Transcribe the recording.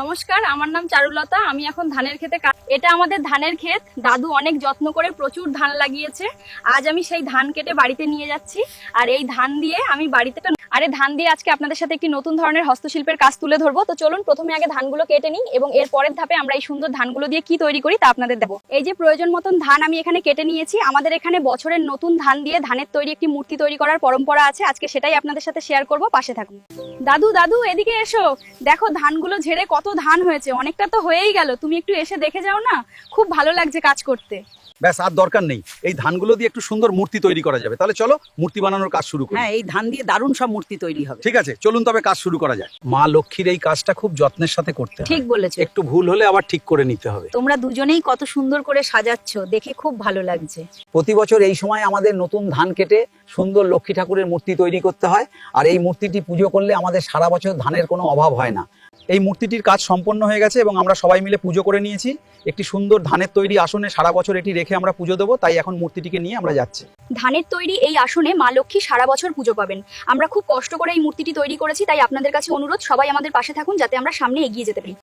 নমস্কার, আমার নাম চারুলতা। আমি এখন ধানের ক্ষেতে এটা আমাদের ধানের ক্ষেত। দাদু অনেক যত্ন করে প্রচুর ধান লাগিয়েছে। আজ আমি সেই ধান কেটে বাড়িতে নিয়ে যাচ্ছি। আর এই ধান দিয়ে আমি বাড়িতে ধান দিয়ে আজকে আপনাদের সাথে একটি নতুন ধরনের হস্তশিল্পের কাজ তুলে ধরবো। তো চলুন প্রথমে আগে ধানগুলো কেটে নিই এবং এর পরের ধাপে আমরা এই সুন্দর ধানগুলো দিয়ে কি তৈরি করি তা আপনাদের দেবো। এই যে প্রয়োজন মতন ধান আমি এখানে কেটে নিয়েছি। আমাদের এখানে বছরের নতুন ধান দিয়ে ধানের তৈরি একটি মূর্তি তৈরি করার পরম্পরা আছে। আজকে সেটাই আপনাদের সাথে শেয়ার করব, পাশে থাকুন। দাদু দাদু এদিকে এসো, দেখো ধানগুলো ঝেড়ে কত ধান হয়েছে। অনেকটা তো হয়েই গেল, তুমি একটু এসে দেখে যাও না, খুব ভালো লাগছে কাজ করতে। ব্যাস, আর দরকার নেই। এই ধানগুলো দিয়ে একটু সুন্দর মূর্তি তৈরি করা যাবে। তাহলে চলো মূর্তি বানানোর কাজ শুরু করি। হ্যাঁ, এই ধান দিয়ে দারুণ সব মূর্তি তৈরি হবে। ঠিক আছে, চলুন তবে কাজ শুরু করা যায়। মা লক্ষ্মীর এই কাজটা খুব যত্নের সাথে করতে হয়। ঠিক বলেছো। একটু ভুল হলে আবার ঠিক করে নিতে হবে। তোমরা দুজনেই কত সুন্দর করে সাজাচ্ছ, দেখে খুব ভালো লাগছে। প্রতি বছর এই সময় আমাদের নতুন ধান কেটে সুন্দর লক্ষ্মী ঠাকুরের মূর্তি তৈরি করতে হয়। আর এই মূর্তিটি পুজো করলে আমাদের সারা বছর ধানের কোনো অভাব হয় না। এই মূর্তিটির কাজ সম্পন্ন হয়ে গেছে এবং আমরা সবাই মিলে পুজো করে নিয়েছি। একটি সুন্দর ধানের তৈরি আসনে সারা বছর এটি রেখে আমরা পুজো দেবো। তাই এখন মূর্তিটিকে নিয়ে আমরা যাচ্ছি। ধানের তৈরি এই আসনে মা লক্ষ্মী সারা বছর পুজো পাবেন। আমরা খুব কষ্ট করে এই মূর্তিটি তৈরি করেছি, তাই আপনাদের কাছে অনুরোধ, সবাই আমাদের পাশে থাকুন যাতে আমরা সামনে এগিয়ে যেতে পারি।